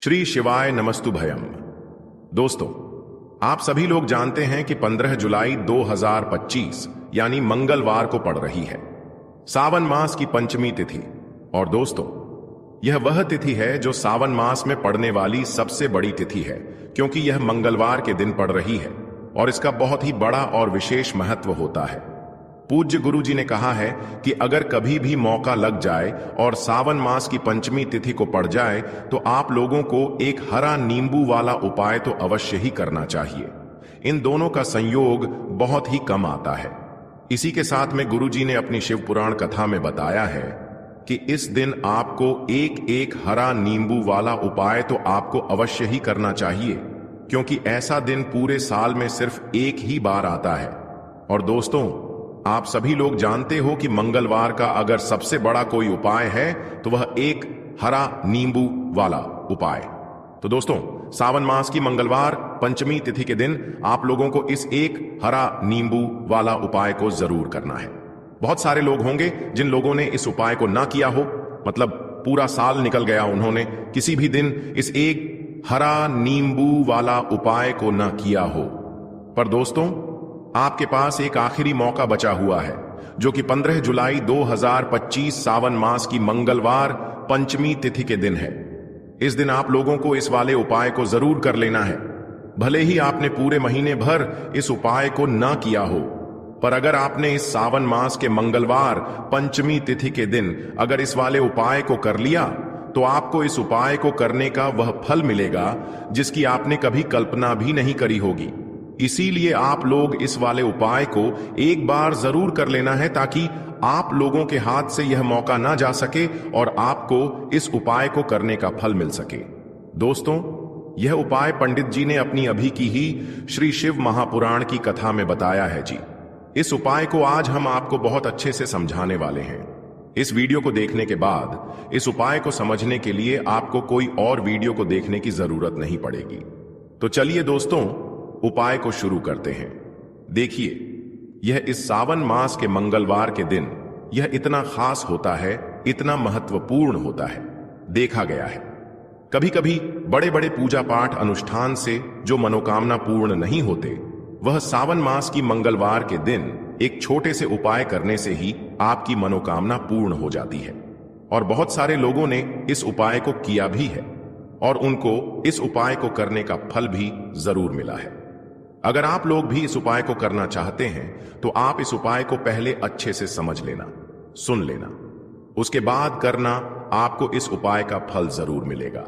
श्री शिवाय नमस्तुभयम। दोस्तों, आप सभी लोग जानते हैं कि 15 जुलाई 2025 यानी मंगलवार को पड़ रही है सावन मास की पंचमी तिथि। और दोस्तों, यह वह तिथि है जो सावन मास में पड़ने वाली सबसे बड़ी तिथि है, क्योंकि यह मंगलवार के दिन पड़ रही है और इसका बहुत ही बड़ा और विशेष महत्व होता है। पूज्य गुरु जी ने कहा है कि अगर कभी भी मौका लग जाए और सावन मास की पंचमी तिथि को पड़ जाए तो आप लोगों को एक हरा नींबू वाला उपाय तो अवश्य ही करना चाहिए। इन दोनों का संयोग बहुत ही कम आता है। इसी के साथ में गुरु जी ने अपनी शिव पुराण कथा में बताया है कि इस दिन आपको एक हरा नींबू वाला उपाय तो आपको अवश्य ही करना चाहिए, क्योंकि ऐसा दिन पूरे साल में सिर्फ एक ही बार आता है। और दोस्तों, आप सभी लोग जानते हो कि मंगलवार का अगर सबसे बड़ा कोई उपाय है तो वह एक हरा नींबू वाला उपाय। तो दोस्तों, सावन मास की मंगलवार पंचमी तिथि के दिन आप लोगों को इस एक हरा नींबू वाला उपाय को जरूर करना है। बहुत सारे लोग होंगे जिन लोगों ने इस उपाय को ना किया हो, मतलब पूरा साल निकल गया, उन्होंने किसी भी दिन इस एक हरा नींबू वाला उपाय को ना किया हो। पर दोस्तों, आपके पास एक आखिरी मौका बचा हुआ है, जो कि 15 जुलाई 2025 सावन मास की मंगलवार पंचमी तिथि के दिन है। इस दिन आप लोगों को इस वाले उपाय को जरूर कर लेना है। भले ही आपने पूरे महीने भर इस उपाय को ना किया हो, पर अगर आपने इस सावन मास के मंगलवार पंचमी तिथि के दिन अगर इस वाले उपाय को कर लिया तो आपको इस उपाय को करने का वह फल मिलेगा जिसकी आपने कभी कल्पना भी नहीं करी होगी। इसीलिए आप लोग इस वाले उपाय को एक बार जरूर कर लेना है, ताकि आप लोगों के हाथ से यह मौका ना जा सके और आपको इस उपाय को करने का फल मिल सके। दोस्तों, यह उपाय पंडित जी ने अपनी अभी की ही श्री शिव महापुराण की कथा में बताया है जी। इस उपाय को आज हम आपको बहुत अच्छे से समझाने वाले हैं। इस वीडियो को देखने के बाद इस उपाय को समझने के लिए आपको कोई और वीडियो को देखने की जरूरत नहीं पड़ेगी। तो चलिए दोस्तों, उपाय को शुरू करते हैं। देखिए, यह इस सावन मास के मंगलवार के दिन यह इतना खास होता है, इतना महत्वपूर्ण होता है। देखा गया है कभी कभी बड़े बड़े पूजा पाठ अनुष्ठान से जो मनोकामना पूर्ण नहीं होते, वह सावन मास की मंगलवार के दिन एक छोटे से उपाय करने से ही आपकी मनोकामना पूर्ण हो जाती है। और बहुत सारे लोगों ने इस उपाय को किया भी है और उनको इस उपाय को करने का फल भी जरूर मिला है। अगर आप लोग भी इस उपाय को करना चाहते हैं तो आप इस उपाय को पहले अच्छे से समझ लेना, सुन लेना, उसके बाद करना। आपको इस उपाय का फल जरूर मिलेगा।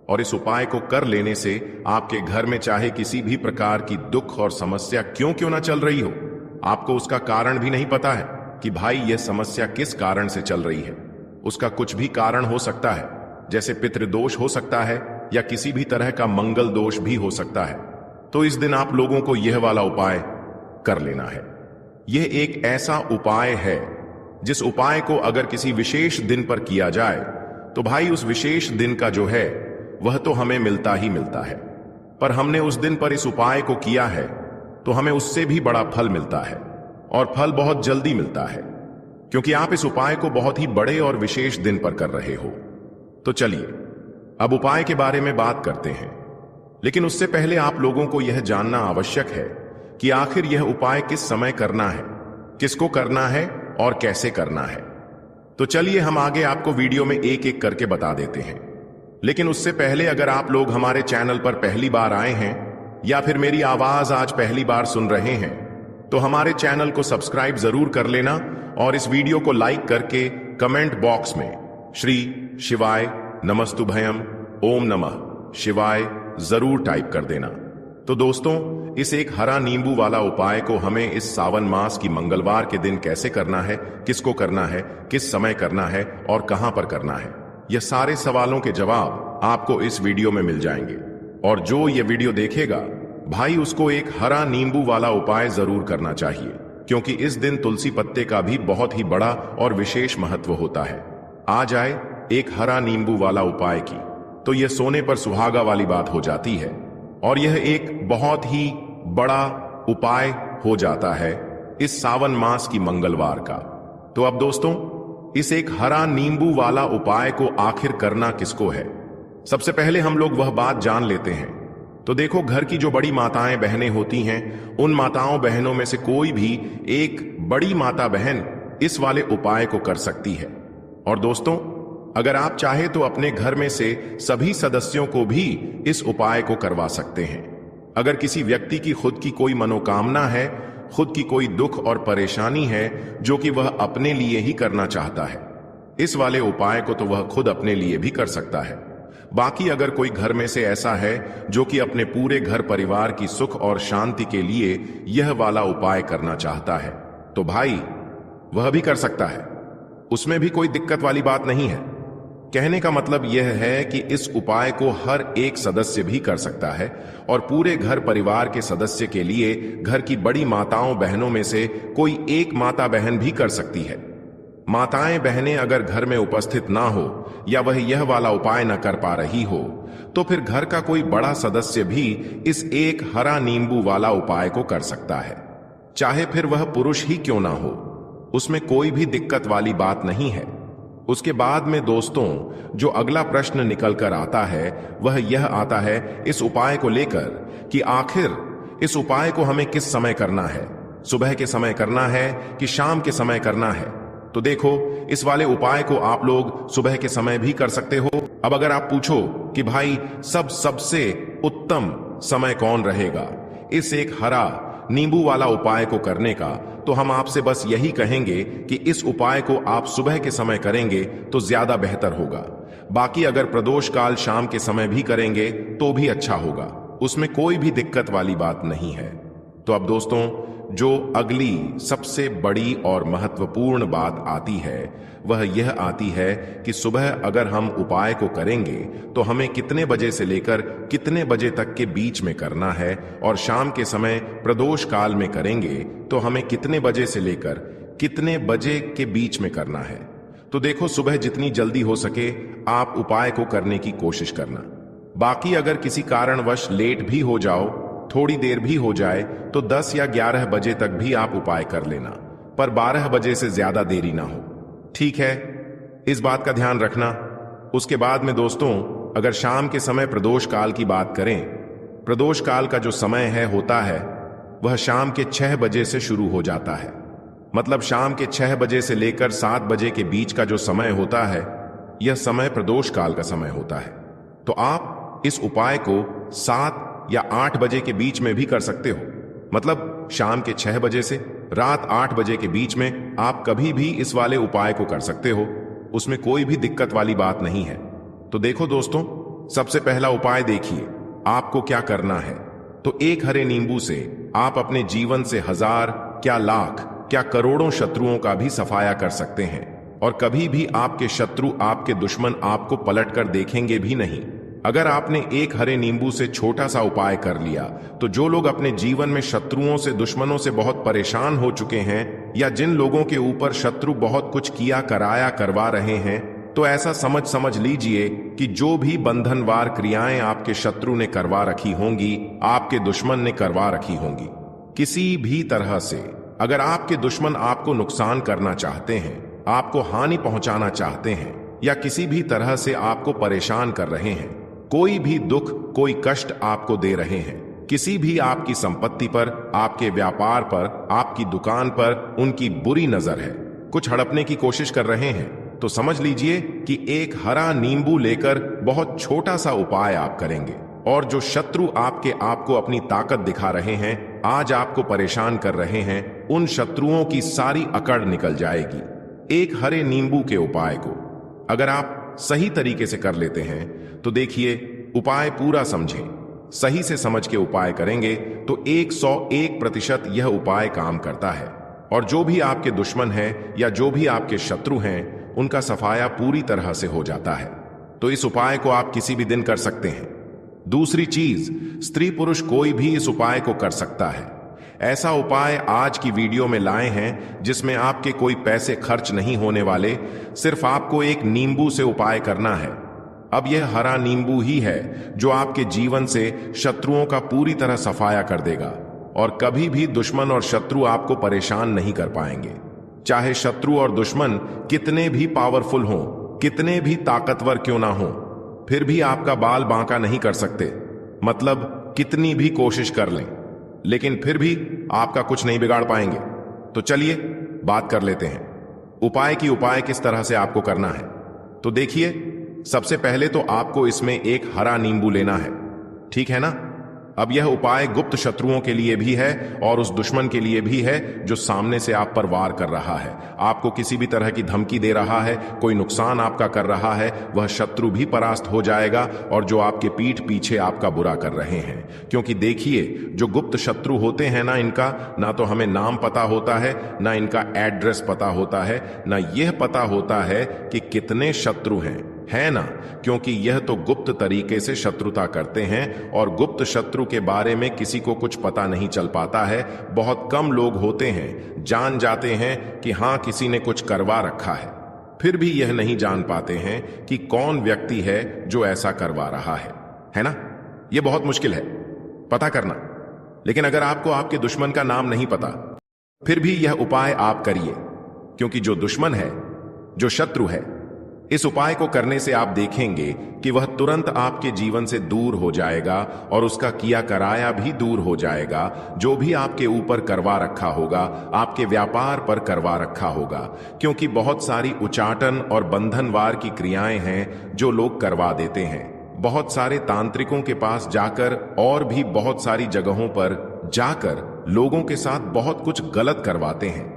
और इस उपाय को कर लेने से आपके घर में चाहे किसी भी प्रकार की दुख और समस्या क्यों ना चल रही हो, आपको उसका कारण भी नहीं पता है कि भाई यह समस्या किस कारण से चल रही है। उसका कुछ भी कारण हो सकता है, जैसे पितृदोष हो सकता है या किसी भी तरह का मंगल दोष भी हो सकता है। तो इस दिन आप लोगों को यह वाला उपाय कर लेना है। यह एक ऐसा उपाय है जिस उपाय को अगर किसी विशेष दिन पर किया जाए तो भाई उस विशेष दिन का जो है वह तो हमें मिलता ही मिलता है, पर हमने उस दिन पर इस उपाय को किया है तो हमें उससे भी बड़ा फल मिलता है, और फल बहुत जल्दी मिलता है, क्योंकि आप इस उपाय को बहुत ही बड़े और विशेष दिन पर कर रहे हो। तो चलिए अब उपाय के बारे में बात करते हैं, लेकिन उससे पहले आप लोगों को यह जानना आवश्यक है कि आखिर यह उपाय किस समय करना है, किसको करना है और कैसे करना है। तो चलिए हम आगे आपको वीडियो में एक एक करके बता देते हैं। लेकिन उससे पहले अगर आप लोग हमारे चैनल पर पहली बार आए हैं या फिर मेरी आवाज आज पहली बार सुन रहे हैं तो हमारे चैनल को सब्सक्राइब जरूर कर लेना और इस वीडियो को लाइक करके कमेंट बॉक्स में श्री शिवाय नमस्तुभयम ओम नमः शिवाय जरूर टाइप कर देना। तो दोस्तों, इस एक हरा नींबू वाला उपाय को हमें इस सावन मास की मंगलवार के दिन कैसे करना है, किसको करना है, किस समय करना है और कहां पर करना है, यह सारे सवालों के जवाब आपको इस वीडियो में मिल जाएंगे। और जो ये वीडियो देखेगा भाई, उसको एक हरा नींबू वाला उपाय जरूर करना चाहिए, क्योंकि इस दिन तुलसी पत्ते का भी बहुत ही बड़ा और विशेष महत्व होता है। आ जाए एक हरा नींबू वाला उपाय की तो यह सोने पर सुहागा वाली बात हो जाती है और यह एक बहुत ही बड़ा उपाय हो जाता है इस सावन मास की मंगलवार का। तो अब दोस्तों, इस एक हरा नींबू वाला उपाय को आखिर करना किसको है, सबसे पहले हम लोग वह बात जान लेते हैं। तो देखो, घर की जो बड़ी माताएं बहनें होती हैं, उन माताओं बहनों में से कोई भी एक बड़ी माता बहन इस वाले उपाय को कर सकती है। और दोस्तों, अगर आप चाहे तो अपने घर में से सभी सदस्यों को भी इस उपाय को करवा सकते हैं। अगर किसी व्यक्ति की खुद की कोई मनोकामना है, खुद की कोई दुख और परेशानी है जो कि वह अपने लिए ही करना चाहता है, इस वाले उपाय को तो वह खुद अपने लिए भी कर सकता है। बाकी अगर कोई घर में से ऐसा है जो कि अपने पूरे घर परिवार की सुख और शांति के लिए यह वाला उपाय करना चाहता है, तो भाई वह भी कर सकता है। उसमें भी कोई दिक्कत वाली बात नहीं है। कहने का मतलब यह है कि इस उपाय को हर एक सदस्य भी कर सकता है और पूरे घर परिवार के सदस्य के लिए घर की बड़ी माताओं बहनों में से कोई एक माता बहन भी कर सकती है। माताएं बहनें अगर घर में उपस्थित ना हो या वह यह वाला उपाय न कर पा रही हो, तो फिर घर का कोई बड़ा सदस्य भी इस एक हरा नींबू वाला उपाय को कर सकता है, चाहे फिर वह पुरुष ही क्यों ना हो। उसमें कोई भी दिक्कत वाली बात नहीं है। उसके बाद में दोस्तों, जो अगला प्रश्न निकल कर आता है वह यह आता है इस उपाय को लेकर कि आखिर इस उपाय को हमें किस समय करना है, सुबह के समय करना है कि शाम के समय करना है। तो देखो, इस वाले उपाय को आप लोग सुबह के समय भी कर सकते हो। अब अगर आप पूछो कि भाई सबसे उत्तम समय कौन रहेगा इस एक हरा नींबू वाला उपाय को करने का, तो हम आपसे बस यही कहेंगे कि इस उपाय को आप सुबह के समय करेंगे तो ज्यादा बेहतर होगा। बाकी अगर प्रदोष काल शाम के समय भी करेंगे तो भी अच्छा होगा, उसमें कोई भी दिक्कत वाली बात नहीं है। तो अब दोस्तों, जो अगली सबसे बड़ी और महत्वपूर्ण बात आती है वह यह आती है कि सुबह अगर हम उपाय को करेंगे तो हमें कितने बजे से लेकर कितने बजे तक के बीच में करना है, और शाम के समय प्रदोष काल में करेंगे तो हमें कितने बजे से लेकर कितने बजे के बीच में करना है। तो देखो, सुबह जितनी जल्दी हो सके आप उपाय को करने की कोशिश करना। बाकी अगर किसी कारणवश लेट भी हो जाओ, थोड़ी देर भी हो जाए, तो 10 या 11 बजे तक भी आप उपाय कर लेना, पर 12 बजे से ज्यादा देरी ना हो, ठीक है? इस बात का ध्यान रखना। उसके बाद में दोस्तों, अगर शाम के समय प्रदोष काल की बात करें, प्रदोष काल का जो समय होता है वह शाम के 6 बजे से शुरू हो जाता है। मतलब शाम के 6 बजे से लेकर 7 बजे के बीच का जो समय होता है, यह समय प्रदोष काल का समय होता है। तो आप इस उपाय को 7 या 8 बजे के बीच में भी कर सकते हो। मतलब शाम के 6 बजे से रात 8 बजे के बीच में आप कभी भी इस वाले उपाय को कर सकते हो, उसमें कोई भी दिक्कत वाली बात नहीं है। तो देखो दोस्तों, सबसे पहला उपाय देखिए आपको क्या करना है। तो एक हरे नींबू से आप अपने जीवन से 1000 क्या लाख क्या करोड़ों शत्रुओं का भी सफाया कर सकते हैं, और कभी भी आपके शत्रु, आपके दुश्मन आपको पलट कर देखेंगे भी नहीं। अगर आपने एक हरे नींबू से छोटा सा उपाय कर लिया, तो जो लोग अपने जीवन में शत्रुओं से, दुश्मनों से बहुत परेशान हो चुके हैं, या जिन लोगों के ऊपर शत्रु बहुत कुछ किया कराया करवा रहे हैं, तो ऐसा समझ लीजिए कि जो भी बंधनवार क्रियाएं आपके शत्रु ने करवा रखी होंगी, आपके दुश्मन ने करवा रखी होंगी। किसी भी तरह से अगर आपके दुश्मन आपको नुकसान करना चाहते हैं, आपको हानि पहुंचाना चाहते हैं, या किसी भी तरह से आपको परेशान कर रहे हैं, कोई भी दुख, कोई कष्ट आपको दे रहे हैं, किसी भी आपकी संपत्ति पर, आपके व्यापार पर, आपकी दुकान पर उनकी बुरी नजर है, कुछ हड़पने की कोशिश कर रहे हैं, तो समझ लीजिए कि एक हरा नींबू लेकर बहुत छोटा सा उपाय आप करेंगे, और जो शत्रु आपको अपनी ताकत दिखा रहे हैं, आज आपको परेशान कर रहे हैं, उन शत्रुओं की सारी अकड़ निकल जाएगी। एक हरे नींबू के उपाय को अगर आप सही तरीके से कर लेते हैं, तो देखिए, उपाय पूरा समझें, सही से समझ के उपाय करेंगे तो 101% यह उपाय काम करता है, और जो भी आपके दुश्मन हैं या जो भी आपके शत्रु हैं, उनका सफाया पूरी तरह से हो जाता है। तो इस उपाय को आप किसी भी दिन कर सकते हैं। दूसरी चीज, स्त्री पुरुष कोई भी इस उपाय को कर सकता है। ऐसा उपाय आज की वीडियो में लाए हैं जिसमें आपके कोई पैसे खर्च नहीं होने वाले, सिर्फ आपको एक नींबू से उपाय करना है। अब यह हरा नींबू ही है जो आपके जीवन से शत्रुओं का पूरी तरह सफाया कर देगा, और कभी भी दुश्मन और शत्रु आपको परेशान नहीं कर पाएंगे। चाहे शत्रु और दुश्मन कितने भी पावरफुल हों, कितने भी ताकतवर क्यों ना हो, फिर भी आपका बाल बांका नहीं कर सकते। मतलब कितनी भी कोशिश कर लें, लेकिन फिर भी आपका कुछ नहीं बिगाड़ पाएंगे। तो चलिए बात कर लेते हैं उपाय किस तरह से आपको करना है। तो देखिए, सबसे पहले तो आपको इसमें एक हरा नींबू लेना है, ठीक है ना। अब यह उपाय गुप्त शत्रुओं के लिए भी है और उस दुश्मन के लिए भी है जो सामने से आप पर वार कर रहा है, आपको किसी भी तरह की धमकी दे रहा है, कोई नुकसान आपका कर रहा है। वह शत्रु भी परास्त हो जाएगा और जो आपके पीठ पीछे आपका बुरा कर रहे हैं। क्योंकि देखिए, जो गुप्त शत्रु होते हैं ना, इनका ना तो हमें नाम पता होता है, ना इनका एड्रेस पता होता है, ना यह पता होता है कि कितने शत्रु हैं, है ना। क्योंकि यह तो गुप्त तरीके से शत्रुता करते हैं और गुप्त शत्रु के बारे में किसी को कुछ पता नहीं चल पाता है। बहुत कम लोग होते हैं जान जाते हैं कि हां, किसी ने कुछ करवा रखा है, फिर भी यह नहीं जान पाते हैं कि कौन व्यक्ति है जो ऐसा करवा रहा है ना। यह बहुत मुश्किल है पता करना। लेकिन अगर आपको आपके दुश्मन का नाम नहीं पता, फिर भी यह उपाय आप करिए, क्योंकि जो दुश्मन है, जो शत्रु है, इस उपाय को करने से आप देखेंगे कि वह तुरंत आपके जीवन से दूर हो जाएगा और उसका किया कराया भी दूर हो जाएगा। जो भी आपके ऊपर करवा रखा होगा, आपके व्यापार पर करवा रखा होगा, क्योंकि बहुत सारी उचाटन और बंधनवार की क्रियाएं हैं जो लोग करवा देते हैं। बहुत सारे तांत्रिकों के पास जाकर और भी बहुत सारी जगहों पर जाकर लोगों के साथ बहुत कुछ गलत करवाते हैं।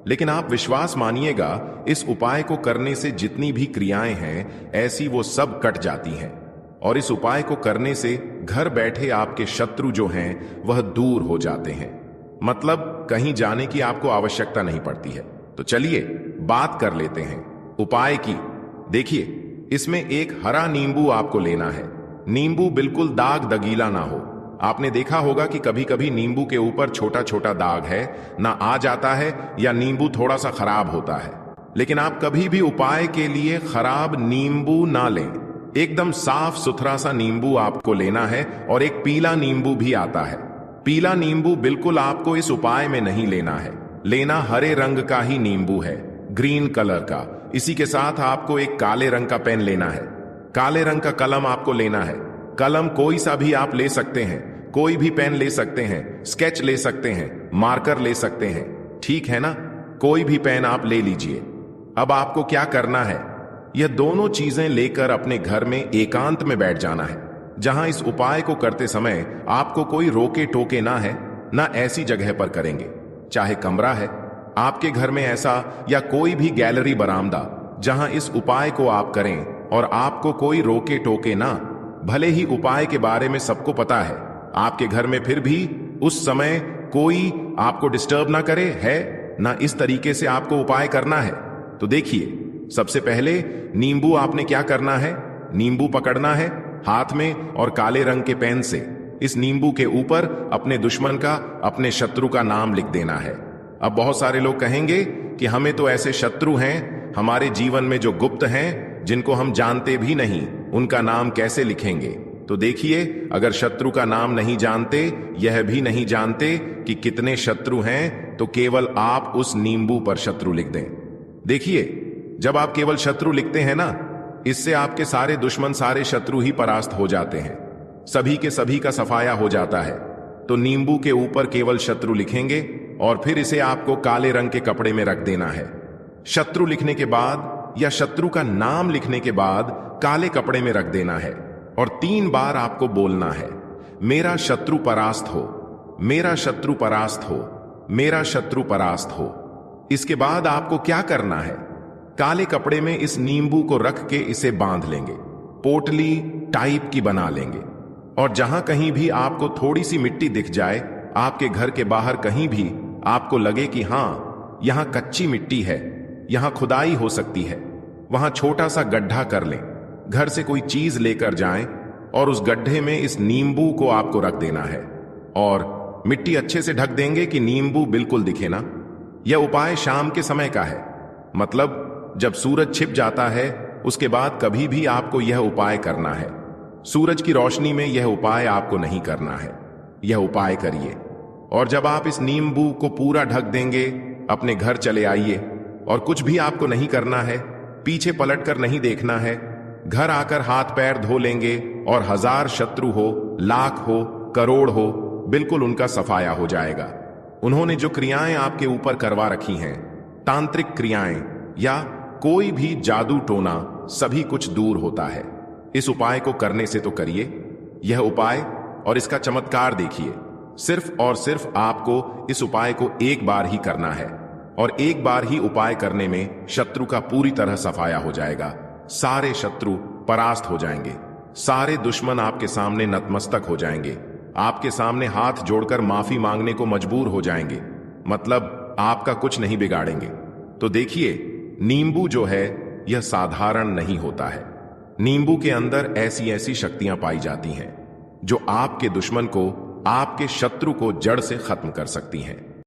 लेकिन आप विश्वास मानिएगा, इस उपाय को करने से जितनी भी क्रियाएं हैं, ऐसी वो सब कट जाती हैं। और इस उपाय को करने से घर बैठे आपके शत्रु जो हैं वह दूर हो जाते हैं। मतलब कहीं जाने की आपको आवश्यकता नहीं पड़ती है। तो चलिए बात कर लेते हैं उपाय की। देखिए, इसमें एक हरा नींबू आपको लेना है। नींबू बिल्कुल दाग दगीला ना हो। आपने देखा होगा कि कभी कभी नींबू के ऊपर छोटा छोटा दाग है, ना आ जाता है या नींबू थोड़ा सा खराब होता है। लेकिन आप कभी भी उपाय के लिए खराब नींबू ना लें। एकदम साफ सुथरा सा नींबू आपको लेना है। और एक पीला नींबू भी आता है। पीला नींबू बिल्कुल आपको इस उपाय में नहीं लेना है। लेना हरे रंग का ही नींबू है, ग्रीन कलर का। इसी के साथ आपको एक काले रंग का पेन लेना है। काले रंग का कलम आपको लेना है। कलम कोई सा भी आप ले सकते हैं, कोई भी पेन ले सकते हैं, स्केच ले सकते हैं, मार्कर ले सकते हैं, ठीक है ना। कोई भी पेन आप ले लीजिए। अब आपको क्या करना है, यह दोनों चीजें लेकर अपने घर में एकांत में बैठ जाना है, जहां इस उपाय को करते समय आपको कोई रोके टोके ना है, ना ऐसी जगह पर करेंगे। चाहे कमरा है आपके घर में ऐसा, या कोई भी गैलरी बरामदा, जहां इस उपाय को आप करें और आपको कोई रोके टोके ना। भले ही उपाय के बारे में सबको पता है आपके घर में, फिर भी उस समय कोई आपको डिस्टर्ब ना करे, है ना। इस तरीके से आपको उपाय करना है। तो देखिए, सबसे पहले नींबू आपने क्या करना है, नींबू पकड़ना है हाथ में और काले रंग के पेन से इस नींबू के ऊपर अपने दुश्मन का, अपने शत्रु का नाम लिख देना है। अब बहुत सारे लोग कहेंगे कि हमें तो ऐसे शत्रु हैं हमारे जीवन में जो गुप्त हैं, जिनको हम जानते भी नहीं, उनका नाम कैसे लिखेंगे। तो देखिए, अगर शत्रु का नाम नहीं जानते, यह भी नहीं जानते कि कितने शत्रु हैं, तो केवल आप उस नींबू पर शत्रु लिख दें। देखिए, जब आप केवल शत्रु लिखते हैं ना, इससे आपके सारे दुश्मन, सारे शत्रु ही परास्त हो जाते हैं। सभी के सभी का सफाया हो जाता है। तो नींबू के ऊपर केवल शत्रु लिखेंगे और फिर इसे आपको काले रंग के कपड़े में रख देना है। शत्रु लिखने के बाद या शत्रु का नाम लिखने के बाद काले कपड़े में रख देना है और 3 बार आपको बोलना है, मेरा शत्रु परास्त हो, मेरा शत्रु परास्त हो, मेरा शत्रु परास्त हो। इसके बाद आपको क्या करना है, काले कपड़े में इस नींबू को रख के इसे बांध लेंगे, पोटली टाइप की बना लेंगे। और जहां कहीं भी आपको थोड़ी सी मिट्टी दिख जाए, आपके घर के बाहर कहीं भी आपको लगे कि हां, यहां कच्ची मिट्टी है, यहां खुदाई हो सकती है, वहां छोटा सा गड्ढा कर लें। घर से कोई चीज लेकर जाएं और उस गड्ढे में इस नींबू को आपको रख देना है और मिट्टी अच्छे से ढक देंगे कि नींबू बिल्कुल दिखे ना। यह उपाय शाम के समय का है, मतलब जब सूरज छिप जाता है उसके बाद कभी भी आपको यह उपाय करना है। सूरज की रोशनी में यह उपाय आपको नहीं करना है। यह उपाय करिए और जब आप इस नींबू को पूरा ढक देंगे, अपने घर चले आइए और कुछ भी आपको नहीं करना है, पीछे पलटकर नहीं देखना है। घर आकर हाथ पैर धो लेंगे और 1000 शत्रु हो, लाख हो, करोड़ हो, बिल्कुल उनका सफाया हो जाएगा। उन्होंने जो क्रियाएं आपके ऊपर करवा रखी हैं, तांत्रिक क्रियाएं या कोई भी जादू टोना, सभी कुछ दूर होता है। इस उपाय को करने से तो करिए। यह उपाय और इसका चमत्कार देखिए। सिर्फ और सिर्फ आपको इस उपाय को एक बार ही करना है और एक बार ही उपाय करने में शत्रु का पूरी तरह सफाया हो जाएगा। सारे शत्रु परास्त हो जाएंगे, सारे दुश्मन आपके सामने नतमस्तक हो जाएंगे, आपके सामने हाथ जोड़कर माफी मांगने को मजबूर हो जाएंगे, मतलब आपका कुछ नहीं बिगाड़ेंगे। तो देखिए, नींबू जो है यह साधारण नहीं होता है। नींबू के अंदर ऐसी ऐसी शक्तियां पाई जाती हैं जो आपके दुश्मन को, आपके शत्रु को जड़ से खत्म कर सकती हैं।